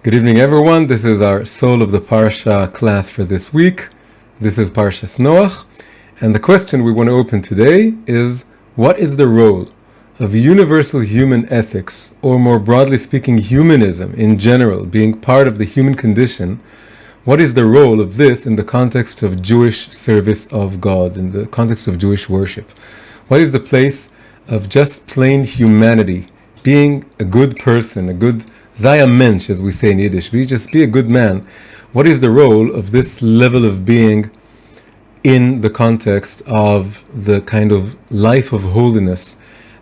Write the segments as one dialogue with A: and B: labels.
A: Good evening, everyone. This is our Soul of the Parsha class for this week. This is Parshas Noach, and the question we want to open today is, what is the role of universal human ethics, or more broadly speaking, humanism in general, being part of the human condition? What is the role of this in the context of Jewish service of God, in the context of Jewish worship? What is the place of just plain humanity, being a good person, a good Sei ein Mensch, as we say in Yiddish, just be a good man? What is the role of this level of being in the context of the kind of life of holiness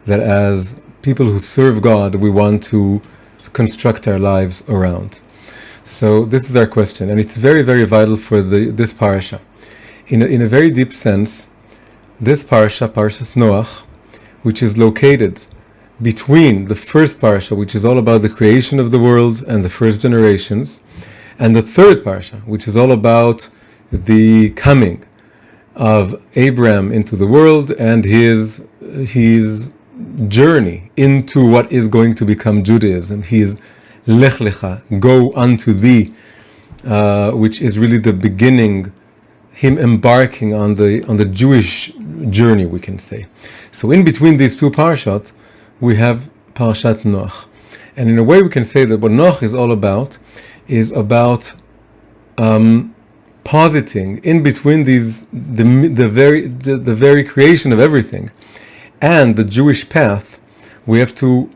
A: that as people who serve God, we want to construct our lives around? So this is our question, and it's very, very vital for this parasha. In a very deep sense, this parasha, Parshas Noach, which is located between the first parsha, which is all about the creation of the world and the first generations, and the third parsha, which is all about the coming of Abraham into the world and his journey into what is going to become Judaism. His Lech Lecha, go unto thee, which is really the beginning, him embarking on the Jewish journey, we can say. So in between these two parshot, we have Parshat Noach. And in a way we can say that what Noach is about positing in between these the very creation of everything and the Jewish path. We have to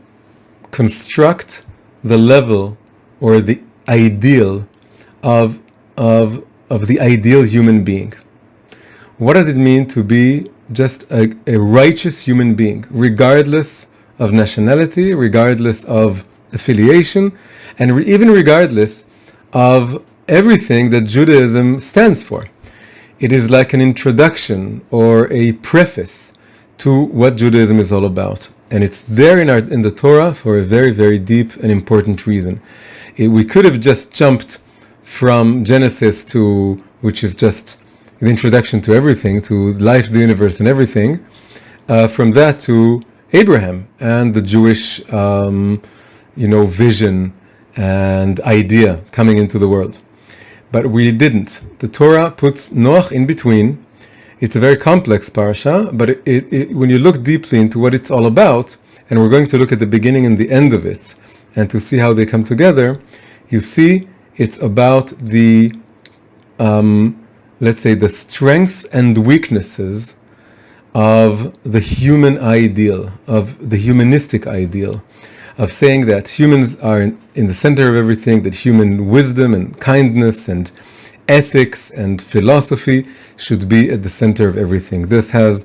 A: construct the level or the ideal of the ideal human being. What does it mean to be just a righteous human being, regardless of nationality, regardless of affiliation, and even regardless of everything that Judaism stands for? It is like an introduction or a preface to what Judaism is all about. And it's there in the Torah for a very, very deep and important reason. We could have just jumped from Genesis which is just the introduction to everything, to life, the universe, and everything, from that to Abraham and the Jewish, vision and idea coming into the world. But we didn't. The Torah puts Noach in between. It's a very complex parsha, but when you look deeply into what it's all about, and we're going to look at the beginning and the end of it, and to see how they come together, you see it's about the, let's say, the strengths and weaknesses of the human ideal, of the humanistic ideal, of saying that humans are in the center of everything, that human wisdom and kindness and ethics and philosophy should be at the center of everything. This has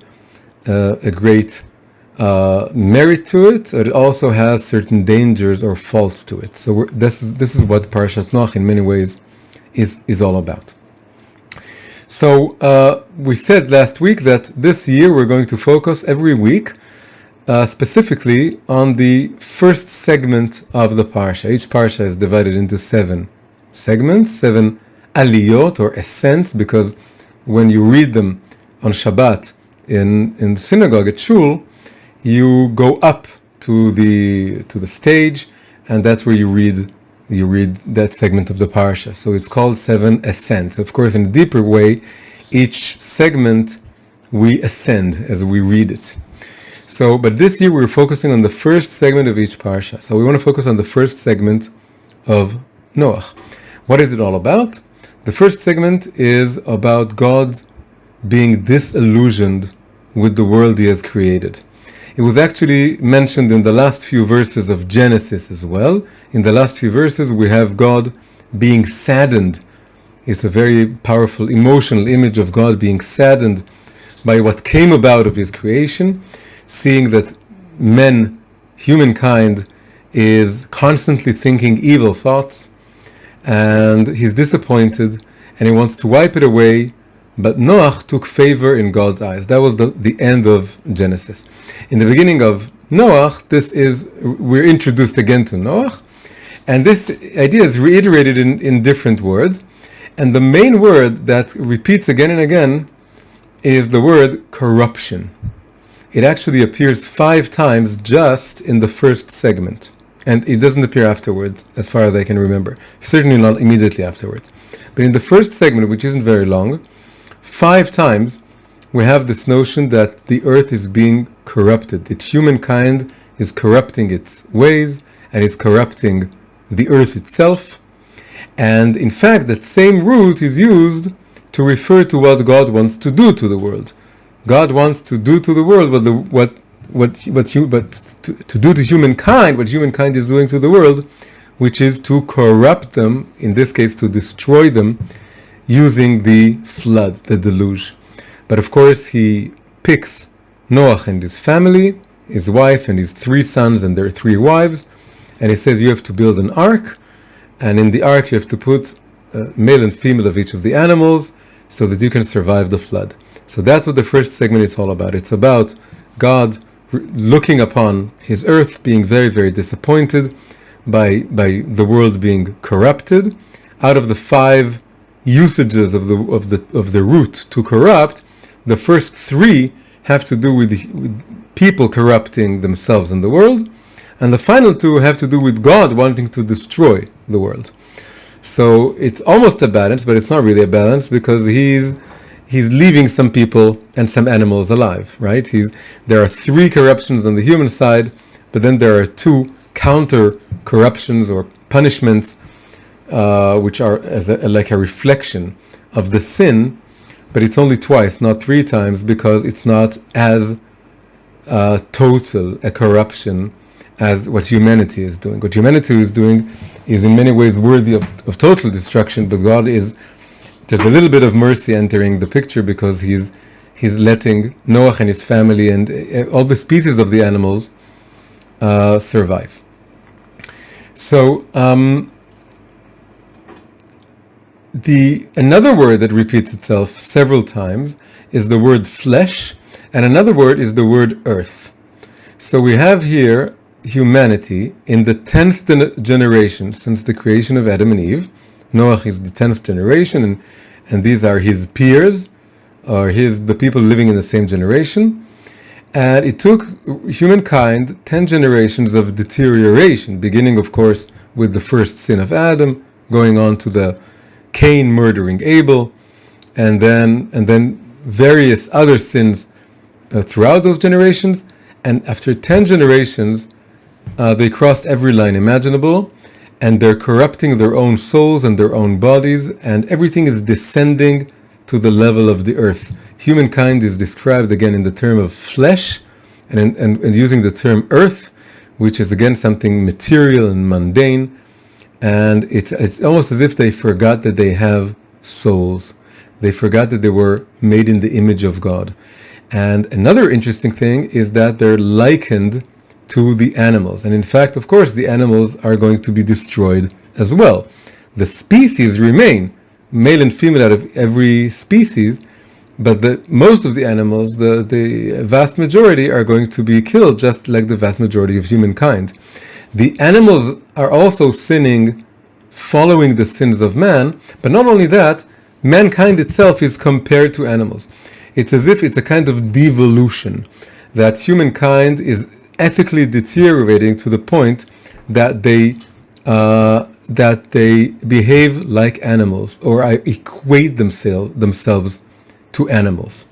A: a great merit to it. It also has certain dangers or faults to it. So this is what Parashat Noach in many ways is all about. So we said last week that this year we're going to focus every week specifically on the first segment of the parsha. Each parsha is divided into 7 segments, 7 aliyot or ascents, because when you read them on Shabbat in the synagogue at Shul, you go up to the stage, and that's where you read that segment of the parsha. So it's called 7 ascents. Of course, in a deeper way, each segment we ascend as we read it. So, but this year we're focusing on the first segment of each parsha. So we want to focus on the first segment of Noach. What is it all about? The first segment is about God being disillusioned with the world he has created. It was actually mentioned in the last few verses of Genesis as well. In the last few verses we have God being saddened. It's a very powerful emotional image of God being saddened by what came about of his creation, seeing that humankind is constantly thinking evil thoughts, and he's disappointed and he wants to wipe it away. But Noach took favor in God's eyes. That was the end of Genesis. In the beginning of Noach, we're introduced again to Noach, and this idea is reiterated in different words. And the main word that repeats again and again is the word corruption. It actually appears 5 times just in the first segment. and it doesn't appear afterwards, as far as I can remember. Certainly not immediately afterwards. But in the first segment, which isn't very long, 5 times we have this notion that the earth is being corrupted, that humankind is corrupting its ways and is corrupting the earth itself. And in fact, that same root is used to refer to what God wants to do to the world. God wants to do to the world to do to humankind what humankind is doing to the world, which is to corrupt them, in this case to destroy them, using the flood, the deluge. But of course he picks Noach and his family, his wife and his 3 sons and their 3 wives, and he says you have to build an ark, and in the ark you have to put male and female of each of the animals so that you can survive the flood. So that's what the first segment is all about. It's about God looking upon his earth, being very, very disappointed by the world being corrupted. Out of the 5 usages of the root to corrupt, the first 3 have to do with people corrupting themselves and the world, and the final 2 have to do with God wanting to destroy the world. So it's almost a balance, but it's not really a balance, because he's leaving some people and some animals alive, right? There are 3 corruptions on the human side, but then there are 2 counter corruptions or punishments, which are like a reflection of the sin, but it's only twice, not 3 times, because it's not as total a corruption as what humanity is doing. What humanity is doing is in many ways worthy of total destruction, but there's a little bit of mercy entering the picture, because he's letting Noach and his family and all the species of the animals survive. So another word that repeats itself several times is the word flesh, and another word is the word earth. So we have here humanity in the 10th generation since the creation of Adam and Eve. Noach is the 10th generation, and these are his peers, or the people living in the same generation. And it took humankind 10 generations of deterioration, beginning of course with the first sin of Adam, going on to the Cain murdering Abel, and then various other sins throughout those generations. And after 10 generations, they crossed every line imaginable, and they're corrupting their own souls and their own bodies, and everything is descending to the level of the earth. Humankind is described again in the term of flesh, and using the term earth, which is again something material and mundane, and it's almost as if they forgot that they have souls. They forgot that they were made in the image of God. And another interesting thing is that they're likened to the animals. And in fact, of course, the animals are going to be destroyed as well. The species remain, male and female out of every species, but most of the animals, the vast majority, are going to be killed, just like the vast majority of humankind. The animals are also sinning, following the sins of man, but not only that, mankind itself is compared to animals. It's as if it's a kind of devolution, that humankind is ethically deteriorating to the point that they behave like animals, or equate themselves to animals.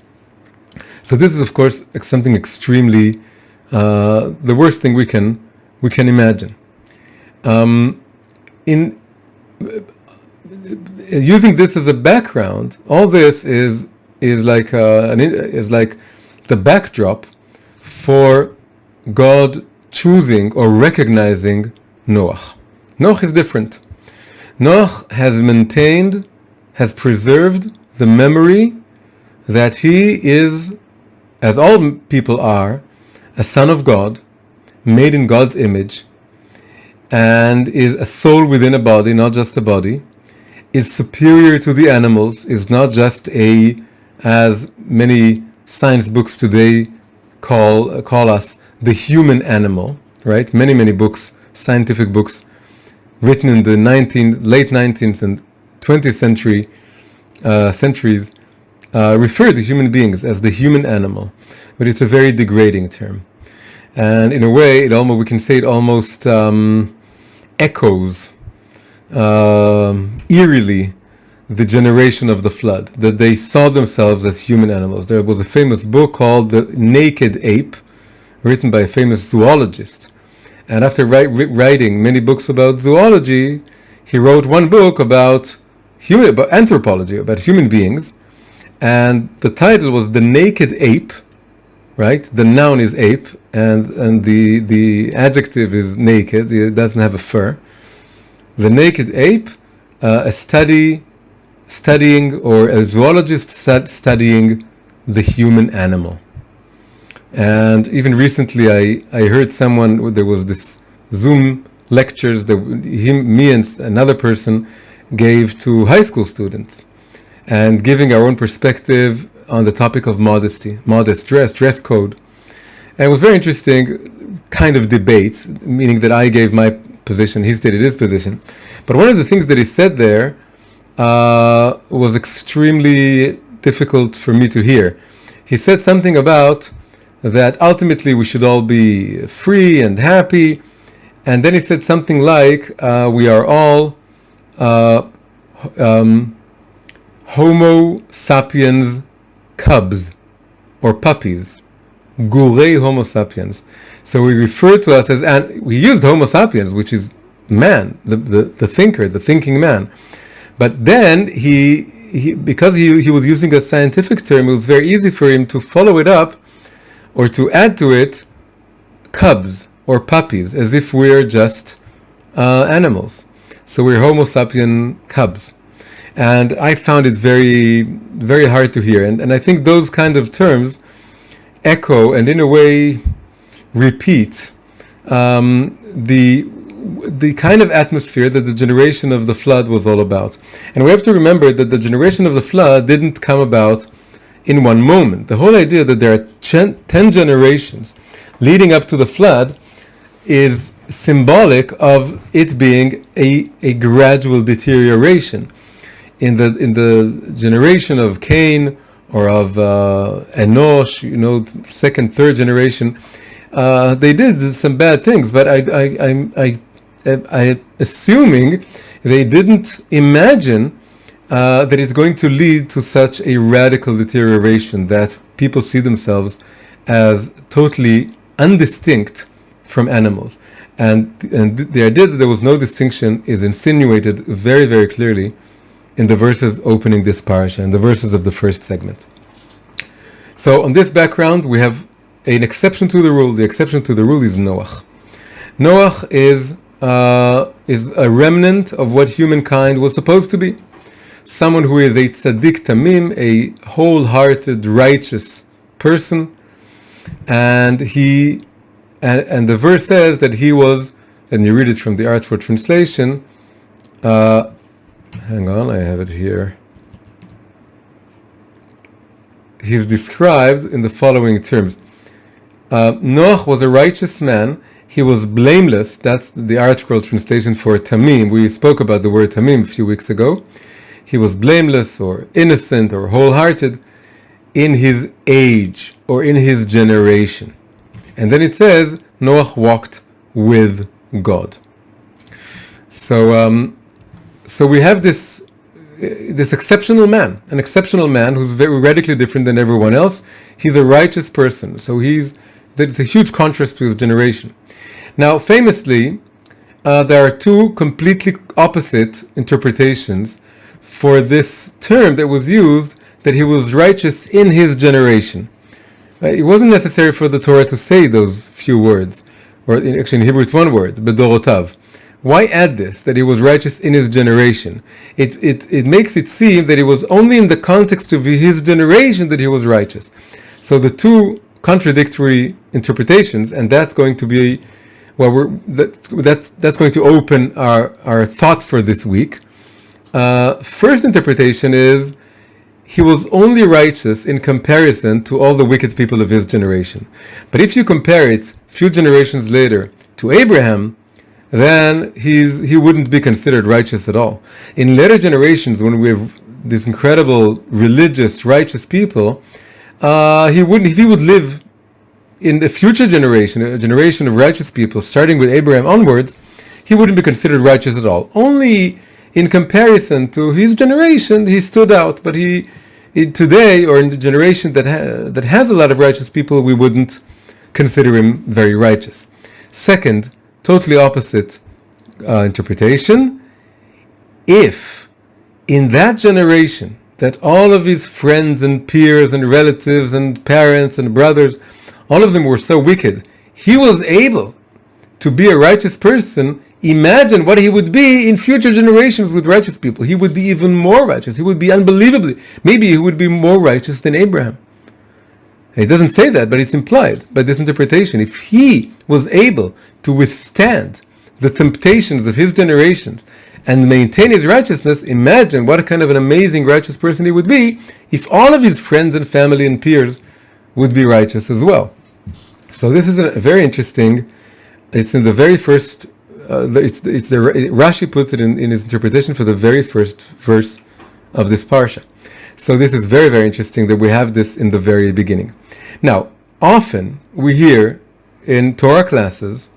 A: So this is, of course, something extremely the worst thing we can imagine. In using this as a background, all this is like the backdrop for God choosing or recognizing Noach. Noach is different. Noach has preserved the memory that he is, as all people are, a son of God, made in God's image, and is a soul within a body, not just a body, is superior to the animals, is not just as many science books today call us, the human animal, right? Many books, scientific books, written in the late 19th and 20th centuries, refer to human beings as the human animal, but it's a very degrading term. And in a way, we can say it almost echoes eerily the generation of the flood, that they saw themselves as human animals. There was a famous book called The Naked Ape, written by a famous zoologist. And after writing many books about zoology, he wrote one book about anthropology, about human beings. And the title was The Naked Ape, right? The noun is ape, and the adjective is naked. It doesn't have a fur. The Naked Ape, a studying, or a zoologist studying the human animal. And even recently I heard someone, there was this Zoom lectures that me and another person gave to high school students, and giving our own perspective on the topic of modesty, modest dress code. And it was very interesting kind of debate, meaning that I gave my position, he stated his position. But one of the things that he said there was extremely difficult for me to hear. He said something about that ultimately we should all be free and happy, and then he said something like we are all Homo sapiens cubs or puppies, gurei Homo sapiens. So we refer to us as, and we used Homo sapiens, which is man, the thinker, the thinking man. But then because he was using a scientific term, it was very easy for him to follow it up or to add to it cubs or puppies, as if we're just animals. So we're Homo sapien cubs. And I found it very, very hard to hear. And I think those kind of terms echo and in a way repeat the kind of atmosphere that the generation of the flood was all about. And we have to remember that the generation of the flood didn't come about in one moment. The whole idea that there are 10 generations leading up to the flood is symbolic of it being a gradual deterioration. In the generation of Cain or of Enosh, second, third generation, they did some bad things, but I assuming they didn't imagine that it's going to lead to such a radical deterioration that people see themselves as totally undistinct from animals. And the idea that there was no distinction is insinuated very, very clearly in the verses opening this parasha, in the verses of the first segment. So on this background, we have an exception to the rule. The exception to the rule is Noach. Noach is a remnant of what humankind was supposed to be. Someone who is a tzaddik tamim, a wholehearted, righteous person. And and the verse says that he was, and you read it from the Artful Translation, hang on, I have it here. He's described in the following terms. Noach was a righteous man. He was blameless. That's the article translation for tamim. We spoke about the word tamim a few weeks ago. He was blameless or innocent or wholehearted in his age or in his generation. And then it says, Noach walked with God. So we have this exceptional man, an exceptional man who's very radically different than everyone else. He's a righteous person. So there's a huge contrast to his generation. Now, famously, there are two completely opposite interpretations for this term that was used, that he was righteous in his generation. It wasn't necessary for the Torah to say those few words, or actually in Hebrew it's one word, bedorotav. Why add this, that he was righteous in his generation? It makes it seem that it was only in the context of his generation that he was righteous. So the two contradictory interpretations, and that's going to be, that's going to open our thought for this week. First interpretation is, he was only righteous in comparison to all the wicked people of his generation. But if you compare it few generations later to Abraham, then he wouldn't be considered righteous at all. In later generations, when we have these incredible religious righteous people, if he would live in the future generation, a generation of righteous people, starting with Abraham onwards, he wouldn't be considered righteous at all. Only in comparison to his generation, he stood out. But today, or in the generation that has a lot of righteous people, we wouldn't consider him very righteous. Second, totally opposite interpretation. If in that generation, that all of his friends and peers and relatives and parents and brothers, all of them were so wicked, he was able to be a righteous person, imagine what he would be in future generations with righteous people. He would be even more righteous. He would be unbelievably, maybe he would be more righteous than Abraham. It doesn't say that, but it's implied by this interpretation. If he was able to withstand the temptations of his generations and maintain his righteousness, imagine what kind of an amazing righteous person he would be if all of his friends and family and peers would be righteous as well. So this is a very interesting, it's in the very first, Rashi puts it in his interpretation for the very first verse of this parsha. So this is very, very interesting that we have this in the very beginning. Now, often we hear in Torah classes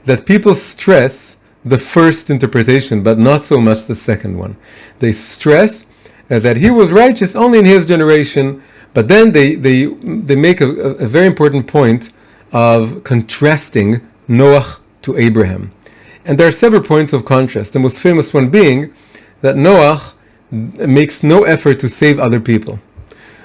A: that people stress the first interpretation, but not so much the second one. They stress that he was righteous only in his generation, but then they make a very important point of contrasting Noach to Abraham. And there are several points of contrast. The most famous one being that Noach makes no effort to save other people,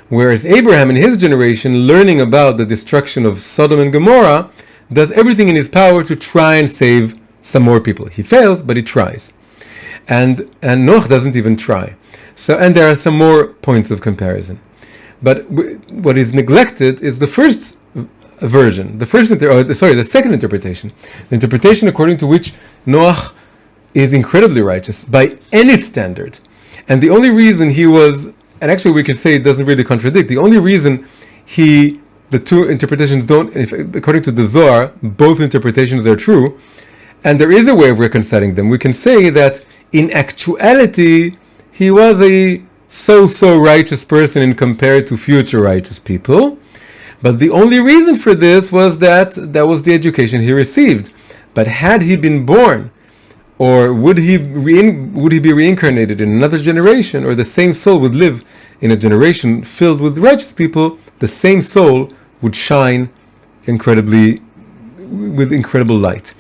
A: whereas Abraham in his generation, learning about the destruction of Sodom and Gomorrah, does everything in his power to try and save some more people. He fails, but he tries. And Noach doesn't even try. So, and there are some more points of comparison. But what is neglected is the first version, the second interpretation. The interpretation according to which Noach is incredibly righteous by any standard. And the only reason he was, and actually we can say it doesn't really contradict, the only reason the two interpretations don't, according to the Zohar, both interpretations are true, and there is a way of reconciling them. We can say that in actuality, he was a so-so righteous person in compared to future righteous people, but the only reason for this was that was the education he received. But had he been born, or would he be reincarnated in another generation, or the same soul would live in a generation filled with righteous people, the same soul would shine with incredible light.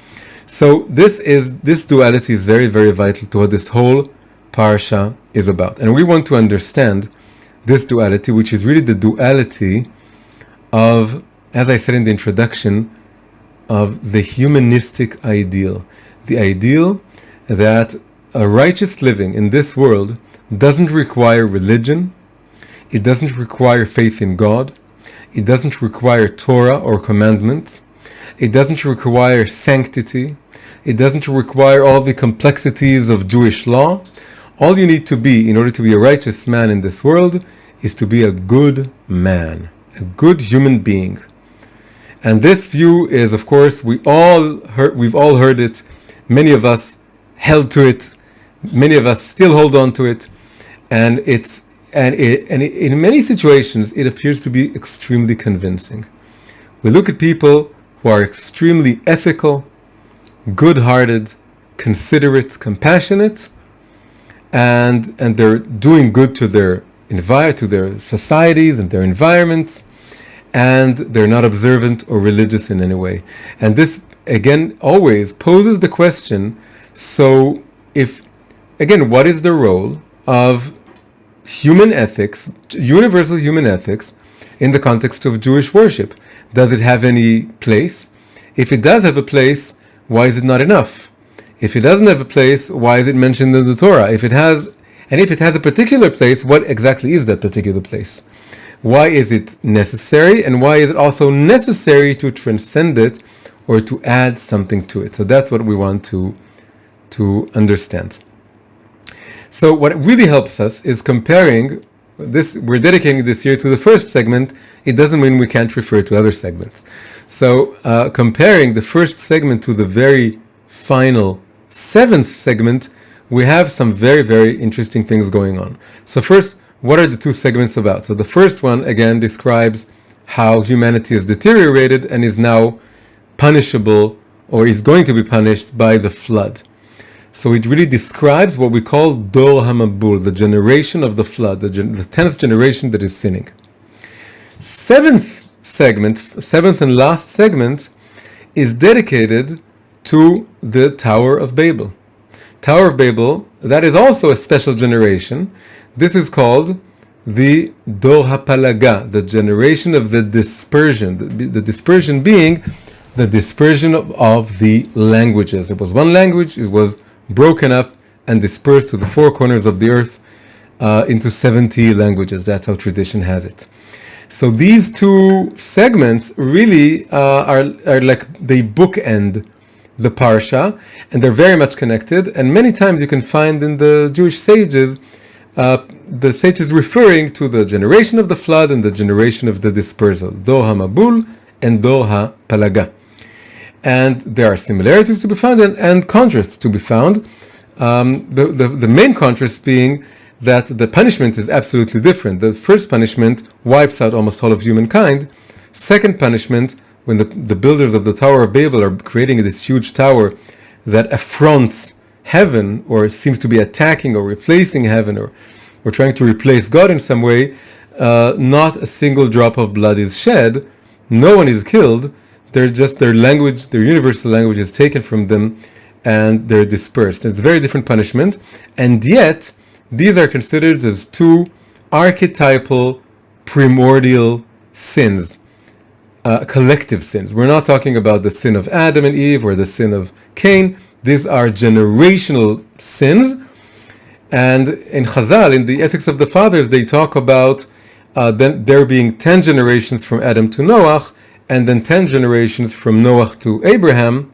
A: So this duality is very, very vital to what this whole parsha is about. And we want to understand this duality, which is really the duality of, as I said in the introduction, of the humanistic ideal. The ideal that a righteous living in this world doesn't require religion, it doesn't require faith in God, it doesn't require Torah or commandments, it doesn't require sanctity, it doesn't require all the complexities of Jewish law. All you need to be in order to be a righteous man in this world is to be a good man, a good human being. And this view is, of course, we've all heard it. Many of us held to it. Many of us still hold on to it. And in many situations, it appears to be extremely convincing. We look at people who are extremely ethical, good-hearted, considerate, compassionate, and they're doing good to their societies and their environments, and they're not observant or religious in any way. And this, again, always poses the question, so what is the role of human ethics, universal human ethics, in the context of Jewish worship? Does it have any place? If it does have a place, why is it not enough? If it doesn't have a place, why is it mentioned in the Torah? If it has a particular place, what exactly is that particular place? Why is it necessary? And why is it also necessary to transcend it or to add something to it? So that's what we want to understand. So what really helps us is comparing this. We're dedicating this year to the first segment. It doesn't mean we can't refer to other segments. So comparing the first segment to the very final seventh segment, we have some very, very interesting things going on. So first, what are the two segments about? So the first one, again, describes how humanity has deteriorated and is now punishable, or is going to be punished by the flood. So it really describes what we call Dor HaMabul, the generation of the flood, the 10th generation that is sinning. Seventh and last segment, is dedicated to the Tower of Babel. Tower of Babel, that is also a special generation. This is called the Dor HaPalaga, the generation of the dispersion. The dispersion being the dispersion of the languages. It was one language, it was broken up and dispersed to the four corners of the earth into 70 languages. That's how tradition has it. So these two segments really are like they bookend the parsha, and they're very much connected. And many times you can find in the Jewish sages, the sages referring to the generation of the flood and the generation of the dispersal, Dor HaMabul and Dor HaPalaga. And there are similarities to be found and contrasts to be found. The main contrast being that the punishment is absolutely different. The first punishment wipes out almost all of humankind. Second punishment, when the builders of the Tower of Babel are creating this huge tower that affronts heaven, or seems to be attacking or replacing heaven, or trying to replace God in some way, not a single drop of blood is shed. No one is killed. They're just, their language, their universal language is taken from them, and they're dispersed. It's a very different punishment, and yet these are considered as two archetypal, primordial sins, collective sins. We're not talking about the sin of Adam and Eve or the sin of Cain. These are generational sins. And in Chazal, in the Ethics of the Fathers, they talk about there being 10 generations from Adam to Noach, and then 10 generations from Noach to Abraham.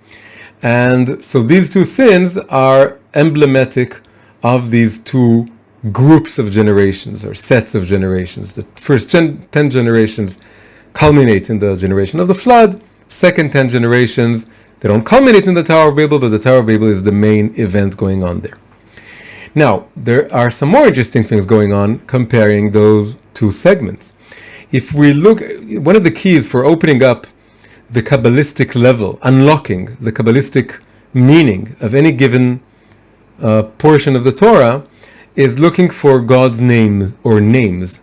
A: And so these two sins are emblematic of these two groups of generations, or sets of generations. The first 10 generations culminate in the generation of the flood. Second 10 generations, they don't culminate in the Tower of Babel, but the Tower of Babel is the main event going on there. Now, there are some more interesting things going on comparing those two segments. If we look, one of the keys for opening up the Kabbalistic level, unlocking the Kabbalistic meaning of any given portion of the Torah, is looking for God's name or names,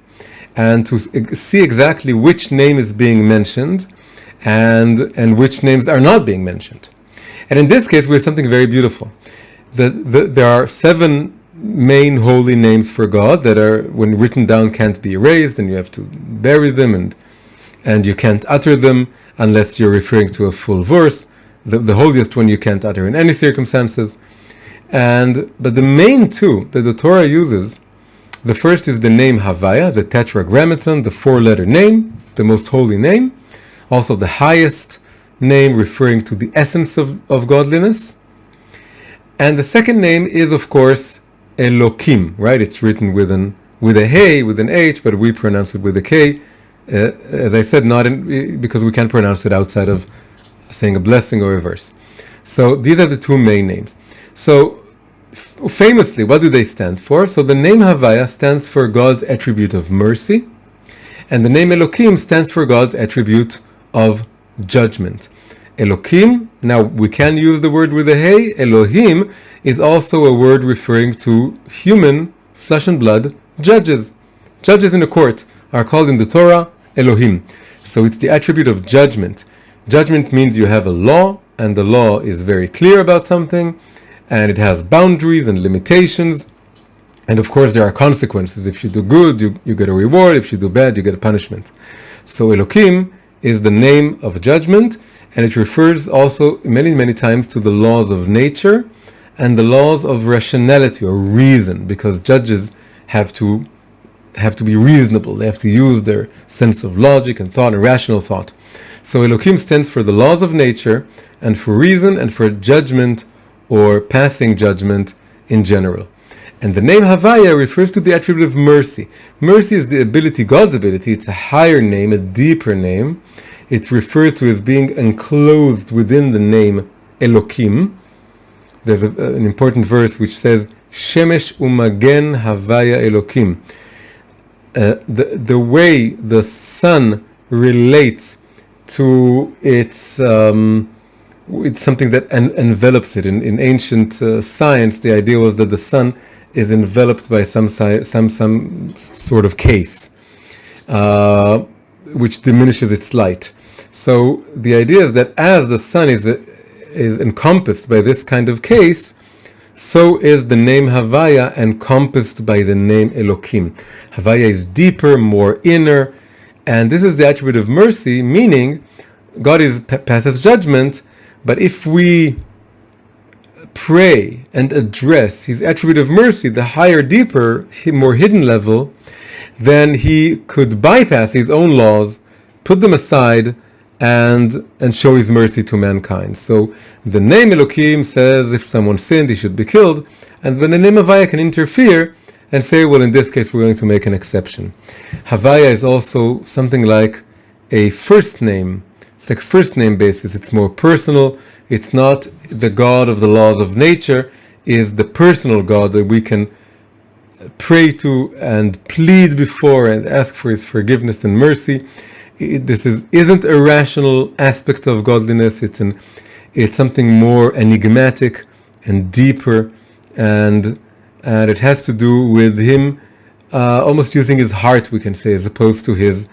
A: and to see exactly which name is being mentioned and which names are not being mentioned. And in this case, we have something very beautiful. There are 7 main holy names for God that are, when written down, can't be erased, and you have to bury them, and you can't utter them unless you're referring to a full verse. The holiest one you can't utter in any circumstances. But the main two that the Torah uses, the first is the name Havaya, the Tetragrammaton, the 4-letter name, the most holy name, also the highest name referring to the essence of godliness. And the second name is, of course, Elokim, right? It's written with a hey, with an H, but we pronounce it with a K. As I said, because we can't pronounce it outside of saying a blessing or a verse. So these are the two main names. So famously, what do they stand for? So the name Havaya stands for God's attribute of mercy, and the name Elokim stands for God's attribute of judgment. Elokim, now we can use the word with a hey. Elohim is also a word referring to human, flesh and blood, judges. Judges in a court are called in the Torah Elohim. So it's the attribute of judgment. Judgment means you have a law, and the law is very clear about something, and it has boundaries and limitations, and of course there are consequences. If you do good, you get a reward. If you do bad, you get a punishment. So Elokim is the name of judgment, and it refers also many times to the laws of nature and the laws of rationality or reason, because judges have to be reasonable. They have to use their sense of logic and thought and rational thought. So Elokim stands for the laws of nature and for reason and for judgment or passing judgment in general. And the name Havaya refers to the attribute of mercy. Mercy is the ability, God's ability. It's a higher name, a deeper name. It's referred to as being enclosed within the name Elokim. There's an important verse which says, Shemesh umagen Havaya Elokim. The way the sun relates to it's something that envelops it. In ancient science, the idea was that the sun is enveloped by some sort of case, which diminishes its light. So the idea is that as the sun is encompassed by this kind of case, so is the name Havaya encompassed by the name Elokim. Havaya is deeper, more inner, and this is the attribute of mercy, meaning God passes judgment, but if we pray and address his attribute of mercy, the higher, deeper, more hidden level, then he could bypass his own laws, put them aside, and show his mercy to mankind. So the name Elokim says if someone sinned, he should be killed, and then the name Havaya can interfere and say, well, in this case, we're going to make an exception. Havaya is also something like a first name. It's like first name basis. It's more personal. It's not the God of the laws of nature, is the personal God that we can pray to and plead before and ask for his forgiveness and mercy. This isn't a rational aspect of godliness. It's something more enigmatic and deeper, and it has to do with him almost using his heart, we can say, as opposed to his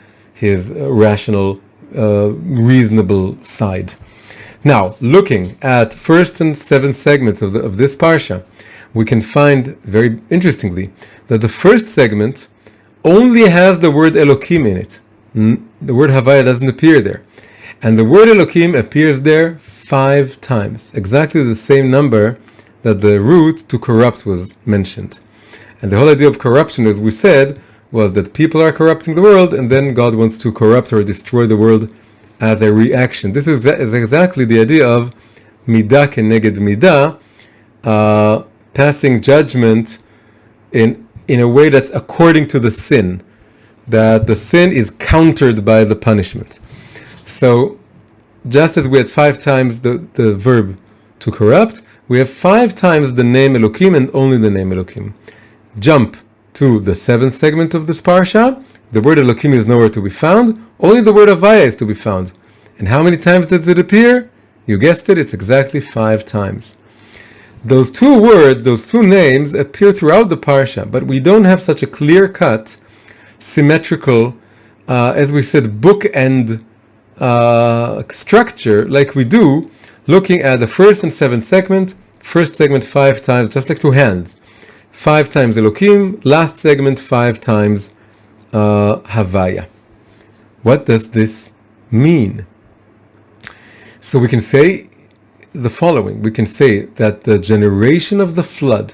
A: rational, reasonable side. Now, looking at first and seventh segments of this parsha, we can find very interestingly that the first segment only has the word Elokim in it. The word Havaya doesn't appear there. And the word Elokim appears there 5 times, exactly the same number that the root to corrupt was mentioned. And the whole idea of corruption, as we said, was that people are corrupting the world, and then God wants to corrupt or destroy the world as a reaction. This is exactly the idea of midah keneged midah, passing judgment in a way that's according to the sin, that the sin is countered by the punishment. So just as we had 5 times the verb to corrupt, we have 5 times the name Elokim and only the name Elokim. Jump to the 7th segment of this parsha. The word Elokim is nowhere to be found. Only the word Havaya is to be found. And how many times does it appear? You guessed it, it's exactly 5 times. Those 2 words, those 2 names appear throughout the parsha, but we don't have such a clear-cut, symmetrical, as we said, bookend structure like we do looking at the first and 7th segment. First segment 5 times, just like 2 hands. 5 times Elokim, last segment 5 times Havaya. What does this mean? So we can say the following. We can say that the generation of the flood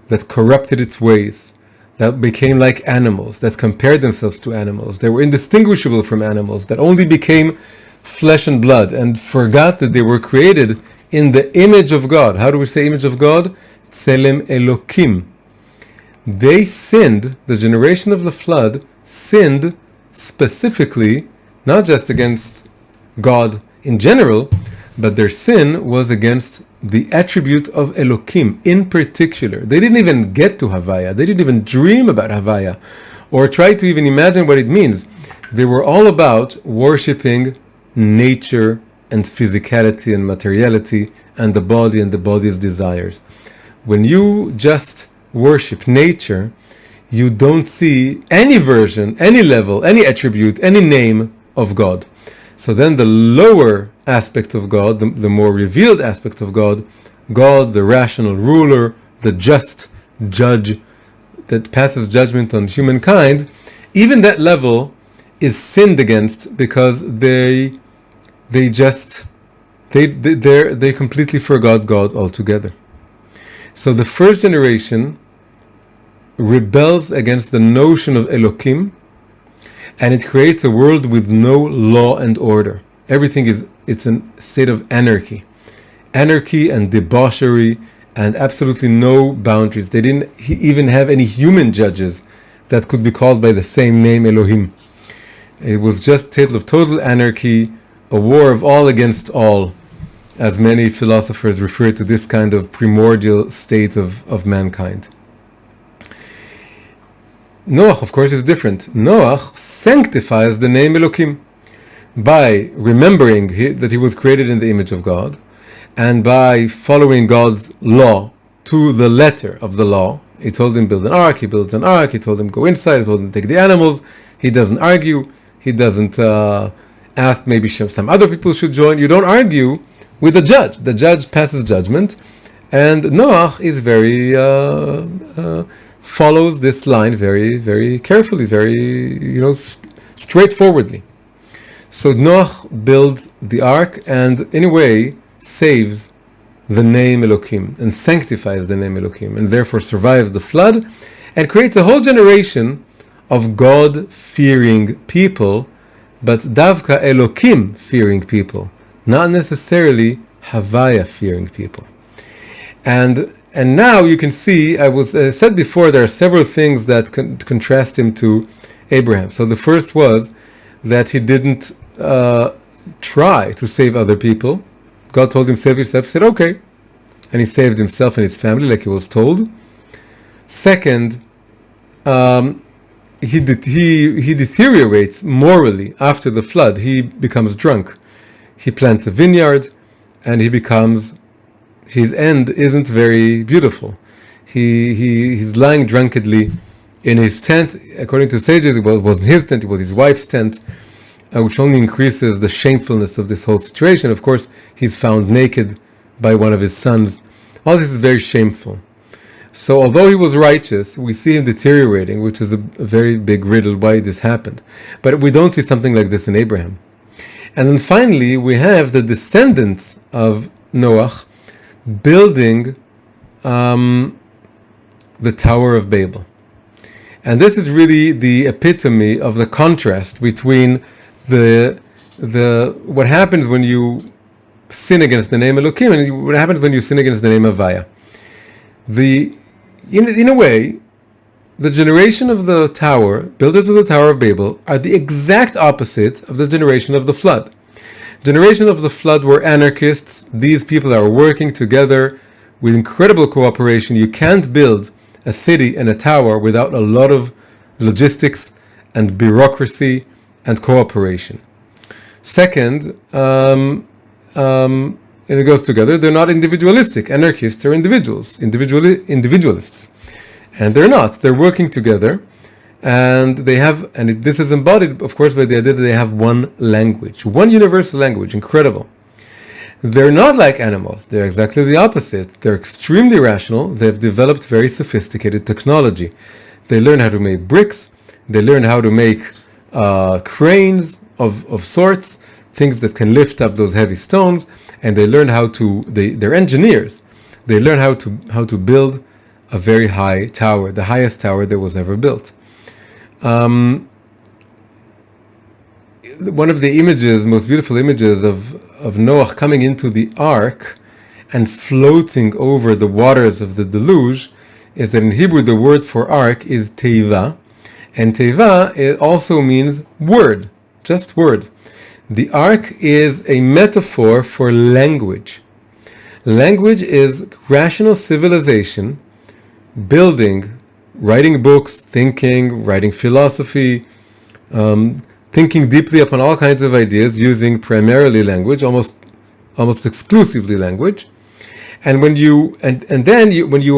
A: that corrupted its ways, that became like animals, that compared themselves to animals, they were indistinguishable from animals, that only became flesh and blood and forgot that they were created in the image of God. How do we say image of God? Tselem Elokim. They sinned, the generation of the flood sinned specifically, not just against God in general, but their sin was against the attribute of Elokim in particular. They didn't even get to Havaya. They didn't even dream about Havaya or try to even imagine what it means. They were all about worshipping nature and physicality and materiality and the body and the body's desires. When you just worship nature, you don't see any version, any level, any attribute, any name of God. So then the lower aspect of God, the more revealed aspect of God, the rational ruler, the just judge that passes judgment on humankind, even that level is sinned against because they completely forgot God altogether. So the first generation rebels against the notion of Elokim, and it creates a world with no law and order. Everything it's a state of anarchy and debauchery, and absolutely no boundaries. They didn't even have any human judges that could be called by the same name, Elohim. It was just a state of total anarchy, a war of all against all, as many philosophers refer to this kind of primordial state of mankind. Noach, of course, is different. Noach sanctifies the name Elokim by remembering that he was created in the image of God, and by following God's law to the letter of the law. He told him build an ark, he builds an ark. He told him go inside, he told him take the animals. He doesn't argue. He doesn't ask maybe some other people should join. You don't argue with the judge. The judge passes judgment, and Noach is very follows this line very, very carefully, very straightforwardly. So Noach builds the ark, and in a way saves the name Elokim and sanctifies the name Elokim, and therefore survives the flood and creates a whole generation of God-fearing people, but Davka Elokim-fearing people, not necessarily Havaya-fearing people. And now you can see, I was said before, there are several things that contrast him to Abraham. So the first was that he didn't try to save other people. God told him, save yourself. He said, okay. And he saved himself and his family like he was told. Second, he deteriorates morally after the flood. He becomes drunk. He plants a vineyard, and his end isn't very beautiful. He's lying drunkenly in his tent. According to sages, it wasn't his tent, it was his wife's tent, which only increases the shamefulness of this whole situation. Of course, he's found naked by one of his sons. All this is very shameful. So although he was righteous, we see him deteriorating, which is a very big riddle why this happened. But we don't see something like this in Abraham. And then finally, we have the descendants of Noach building the Tower of Babel. And this is really the epitome of the contrast between what happens when you sin against the name Elokim and what happens when you sin against the name Havaya. In a way, the generation of the tower, builders of the Tower of Babel, are the exact opposite of the generation of the flood. Generation of the flood were anarchists. These people are working together with incredible cooperation. You can't build a city and a tower without a lot of logistics and bureaucracy and cooperation. Second, and it goes together, they're not individualistic. Anarchists are individualists. And they're not. They're working together. And this is embodied, of course, by the idea that they have one language, one universal language. Incredible. They're not like animals. They're exactly the opposite. They're extremely rational. They've developed very sophisticated technology. They learn how to make bricks. They learn how to make cranes of sorts, things that can lift up those heavy stones. And they learn they're engineers. They learn how to build a very high tower, the highest tower that was ever built. One of the most beautiful images of Noach coming into the ark and floating over the waters of the deluge is that in Hebrew the word for ark is teiva, and teiva it also means word, just word. The ark is a metaphor for language. Language is rational civilization, building, writing books, thinking, writing philosophy, thinking deeply upon all kinds of ideas using primarily language, almost exclusively language. And when you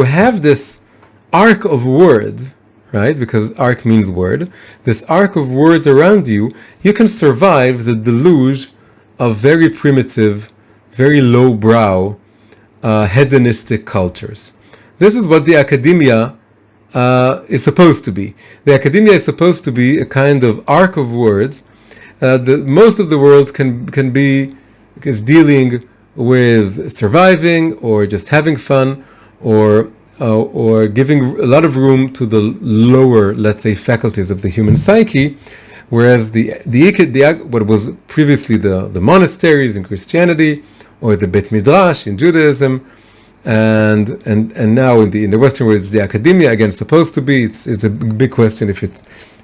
A: have this arc of words, right? Because arc means word. This arc of words around you, you can survive the deluge of very primitive, very lowbrow, hedonistic cultures. This is what the academia is supposed to be. The academia is supposed to be a kind of arc of words. Most of the world is dealing with surviving or just having fun or giving a lot of room to the lower, let's say, faculties of the human psyche, whereas what was previously the monasteries in Christianity or the Bet Midrash in Judaism, and now in the Western world, it's the academia again. Supposed to be. It's a big question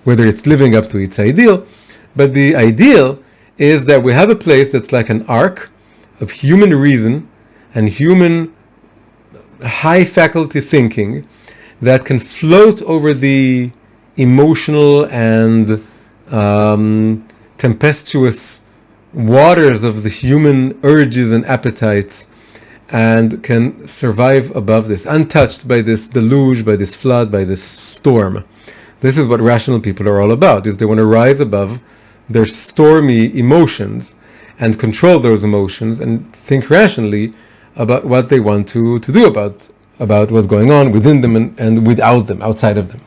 A: whether it's living up to its ideal. But the ideal is that we have a place that's like an arc of human reason and human high faculty thinking that can float over the emotional and tempestuous waters of the human urges and appetites, and can survive above this, untouched by this deluge, by this flood, by this storm. This is what rational people are all about, is they want to rise above their stormy emotions and control those emotions and think rationally about what they want to do about what's going on within them and without them, outside of them.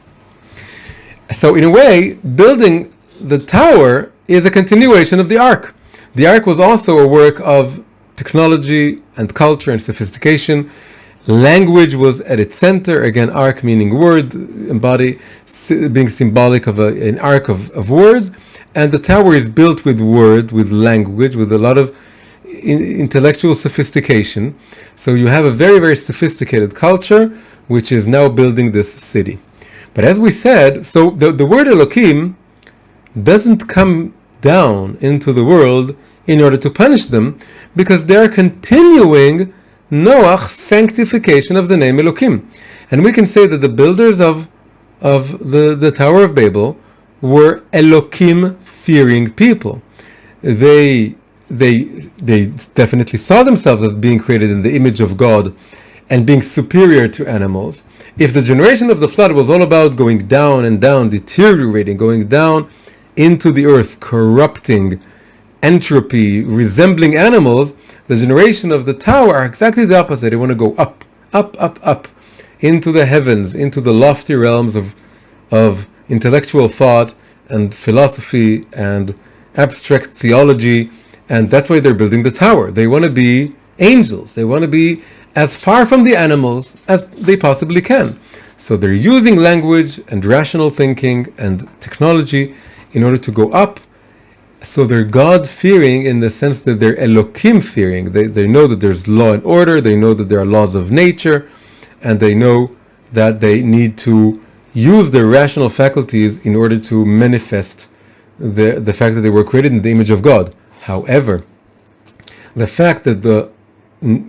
A: So in a way, building the tower is a continuation of the ark. The ark was also a work of technology and culture and sophistication. Language was at its center. Again, ark meaning word, being symbolic of an ark of words. And the tower is built with words, with language, with a lot of intellectual sophistication. So you have a very, very sophisticated culture, which is now building this city. But as we said, so the word Elohim doesn't come down into the world in order to punish them, because they are continuing Noach's sanctification of the name Elohim. And we can say that the builders of the Tower of Babel were Elohim-fearing people. They definitely saw themselves as being created in the image of God and being superior to animals. If the generation of the flood was all about going down and down, deteriorating, going down into the earth, corrupting, entropy, resembling animals, the generation of the tower are exactly the opposite. They want to go up, up, up, up, into the heavens, into the lofty realms of intellectual thought and philosophy and abstract theology, and that's why they're building the tower. They want to be angels. They want to be as far from the animals as they possibly can. So they're using language and rational thinking and technology in order to go up. So they're God-fearing in the sense that they're Elohim-fearing. They know that there's law and order, they know that there are laws of nature, and they know that they need to use their rational faculties in order to manifest the fact that they were created in the image of God. However, the fact that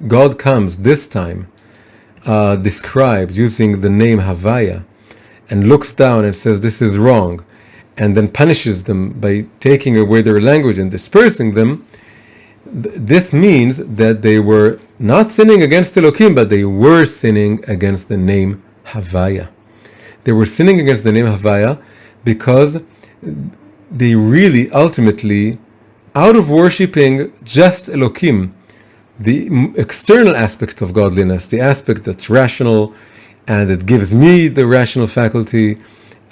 A: God comes this time described using the name Havaya and looks down and says this is wrong, and then punishes them by taking away their language and dispersing them, this means that they were not sinning against Elohim, but they were sinning against the name Havaya. They were sinning against the name Havaya because they really ultimately, out of worshipping just Elohim, the external aspect of godliness, the aspect that's rational and it gives me the rational faculty,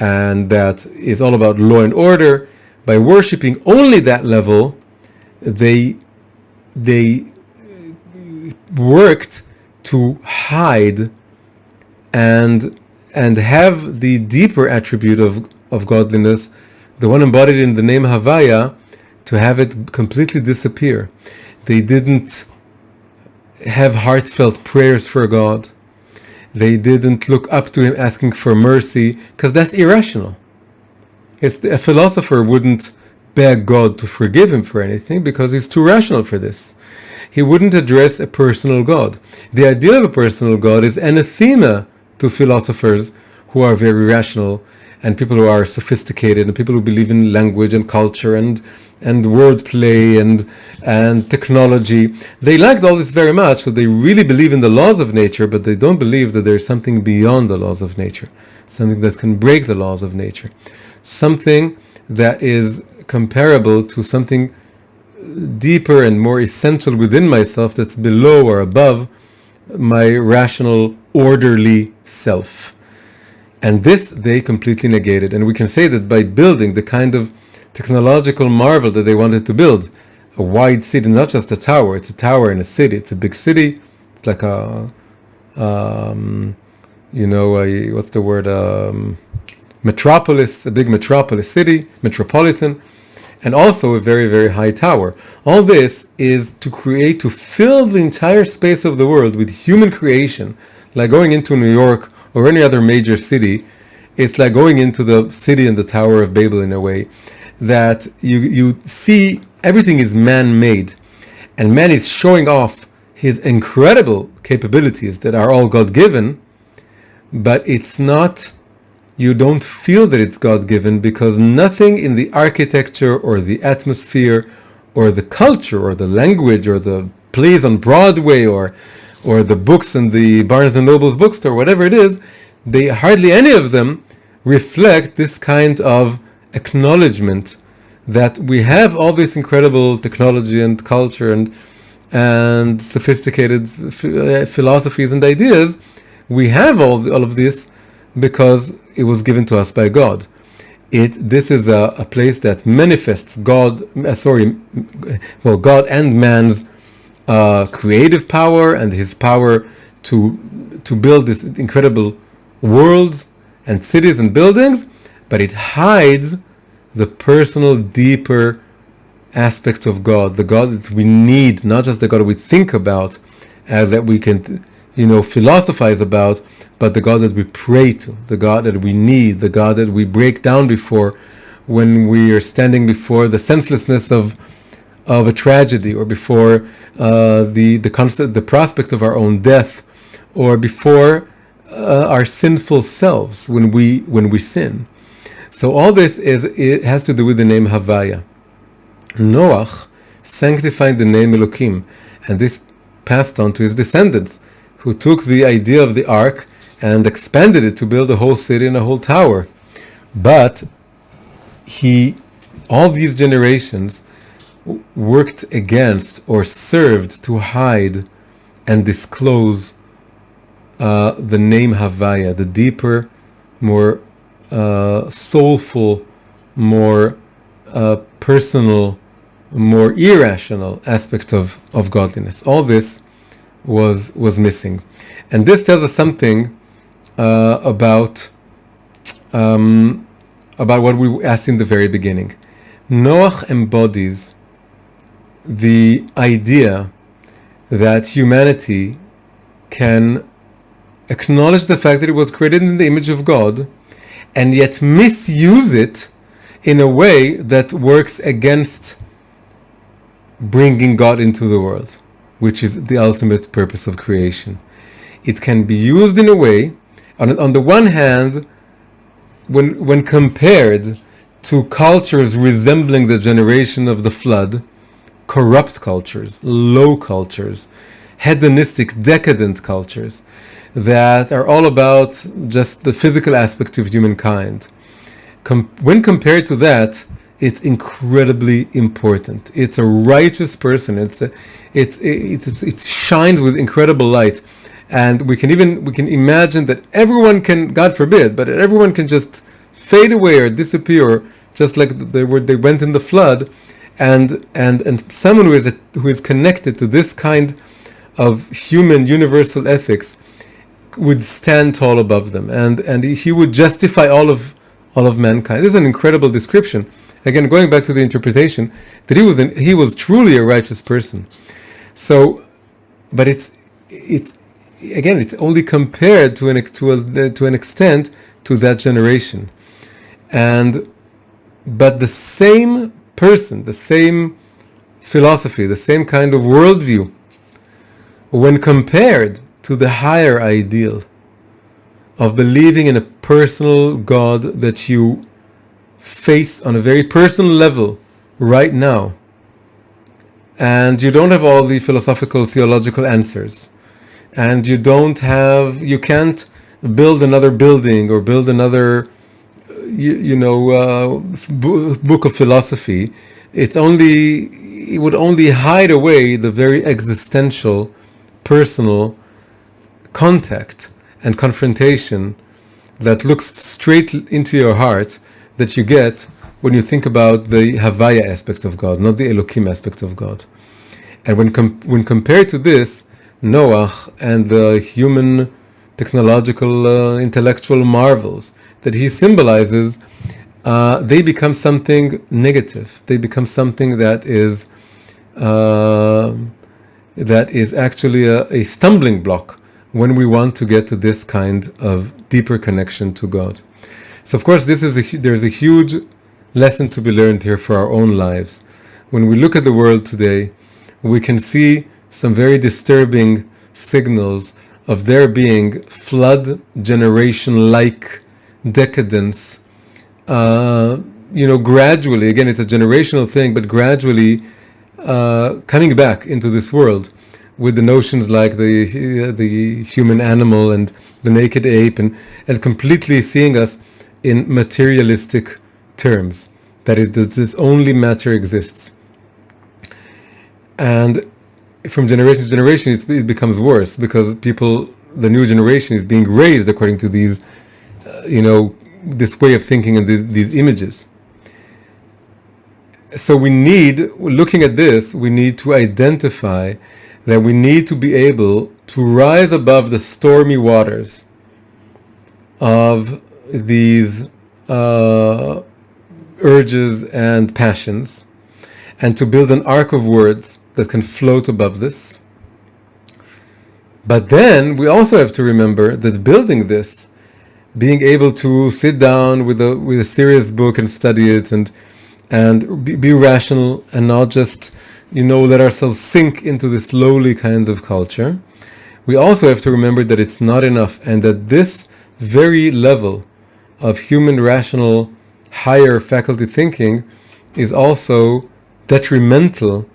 A: and that is all about law and order, by worshipping only that level, they worked to hide and have the deeper attribute of godliness, the one embodied in the name Havaya, to have it completely disappear. They didn't have heartfelt prayers for God. They didn't look up to him asking for mercy, because that's irrational. A philosopher wouldn't beg God to forgive him for anything because he's too rational for this. He wouldn't address a personal God. The idea of a personal God is anathema to philosophers who are very rational, and people who are sophisticated, and people who believe in language and culture and wordplay and technology. They liked all this very much, so they really believe in the laws of nature, but they don't believe that there's something beyond the laws of nature, something that can break the laws of nature, something that is comparable to something deeper and more essential within myself, that's below or above my rational, orderly self. And this they completely negated. And we can say that by building the kind of technological marvel that they wanted to build, a wide city, not just a tower, it's a tower in a city, it's a big city, it's like metropolis, a big metropolis city, metropolitan, and also a very, very high tower. All this is to fill the entire space of the world with human creation, like going into New York or any other major city. It's like going into the city and the Tower of Babel in a way, that you see everything is man-made, and man is showing off his incredible capabilities that are all God-given, but it's not you don't feel that it's God-given, because nothing in the architecture or the atmosphere or the culture or the language or the plays on Broadway or the books in the Barnes and Noble's bookstore, whatever it is, they hardly any of them reflect this kind of acknowledgement that we have all this incredible technology and culture and sophisticated philosophies and ideas. We have all of this because it was given to us by God. This is a place that manifests God and man's creative power and his power to build this incredible worlds and cities and buildings, but it hides the personal, deeper aspects of God, the God that we need, not just the God we think about, that we can, philosophize about, but the God that we pray to, the God that we need, the God that we break down before when we are standing before the senselessness of a tragedy, or before the prospect of our own death, or before our sinful selves when we sin. So all this it has to do with the name Havaya. Noach sanctified the name Elokim, and this passed on to his descendants, who took the idea of the ark and expanded it to build a whole city and a whole tower. But all these generations worked against or served to hide and disclose the name Havaya, the deeper, more soulful, more personal, more irrational aspect of godliness. All this was missing, and this tells us something about what we asked in the very beginning. Noach embodies the idea that humanity can acknowledge the fact that it was created in the image of God, and yet misuse it in a way that works against bringing God into the world, which is the ultimate purpose of creation. It can be used in a way, on the one hand, when compared to cultures resembling the generation of the flood, corrupt cultures, low cultures, hedonistic, decadent cultures that are all about just the physical aspect of humankind. When compared to that, it's incredibly important. It's a righteous person. It shines with incredible light, and we can imagine that everyone can, God forbid, but everyone can just fade away or disappear, just like they went in the flood, and someone who is connected to this kind of human universal ethics would stand tall above them, and he would justify all of mankind. This is an incredible description. Again, going back to the interpretation, that he was truly a righteous person. So, but it's only compared to an extent to that generation, but the same person, the same philosophy, the same kind of worldview, when compared to the higher ideal of believing in a personal God that you face on a very personal level right now, and you don't have all the philosophical, theological answers, and you can't build another building or build another book of philosophy. It would only hide away the very existential, personal contact and confrontation that looks straight into your heart that you get when you think about the Havaya aspect of God, not the Elokim aspect of God. And when compared to this, Noach and the human technological intellectual marvels that he symbolizes, they become something negative. They become something that is actually a stumbling block when we want to get to this kind of deeper connection to God. So of course there's a huge lesson to be learned here for our own lives. When we look at the world today, we can see some very disturbing signals of there being flood generation-like decadence, gradually, again, it's a generational thing, but gradually coming back into this world with the notions like the human animal and the naked ape, and completely seeing us in materialistic terms. That is, this only matter exists. And from generation to generation, it becomes worse, because the new generation is being raised according to these, this way of thinking and these images. So looking at this, we need to identify that we need to be able to rise above the stormy waters of these urges and passions, and to build an ark of words that can float above this. But then we also have to remember that building this, being able to sit down with a serious book and study it, and be rational, and not just let ourselves sink into this lowly kind of culture. We also have to remember that it's not enough, and that this very level of human rational higher faculty thinking is also detrimental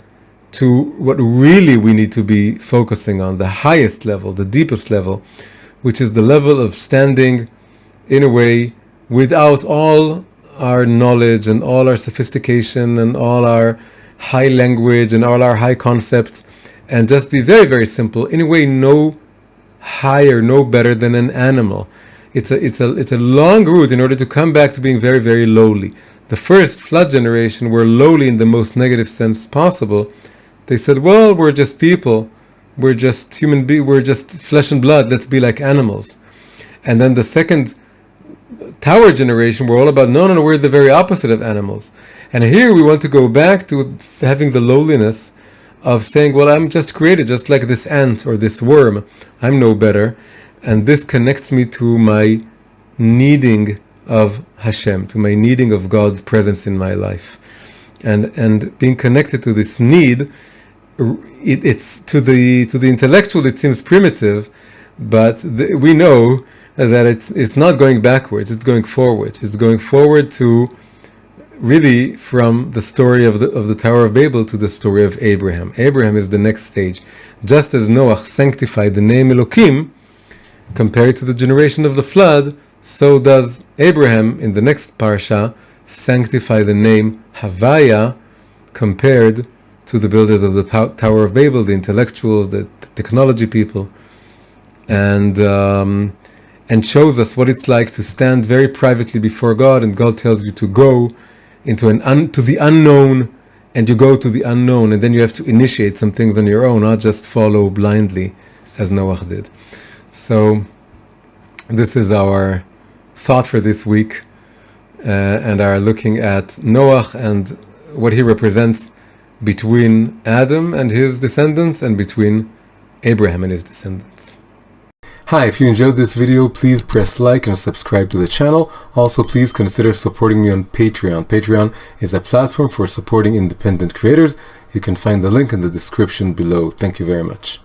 A: to what really we need to be focusing on, the highest level, the deepest level, which is the level of standing in a way without all our knowledge and all our sophistication and all our high language and all our high concepts, and just be very, very simple, in a way no higher, no better than an animal. It's a long route in order to come back to being very, very lowly. The first flood generation were lowly in the most negative sense possible. They said, well, we're just people, we're just human beings, we're just flesh and blood, let's be like animals. And then the second tower generation were all about, no, we're the very opposite of animals. And here we want to go back to having the lowliness of saying, well, I'm just created just like this ant or this worm, I'm no better. And this connects me to my needing of Hashem, to my needing of God's presence in my life. And being connected to this need, it's to the intellectual, it seems primitive, but we know that it's not going backwards, it's going forward. It's going forward to really from the story of the Tower of Babel to the story of Abraham. Abraham is the next stage. Just as Noach sanctified the name Elokim, compared to the generation of the flood, so does Abraham in the next parsha sanctify the name Havaya, compared to the builders of the Tower of Babel, the intellectuals, the technology people, and shows us what it's like to stand very privately before God, and God tells you to go into to the unknown, and you go to the unknown, and then you have to initiate some things on your own, not just follow blindly as Noach did. So this is our thought for this week, and are looking at Noach and what he represents between Adam and his descendants, and between Abraham and his descendants. Hi, if you enjoyed this video, please press like and subscribe to the channel. Also, please consider supporting me on Patreon. Patreon is a platform for supporting independent creators. You can find the link in the description below. Thank you very much.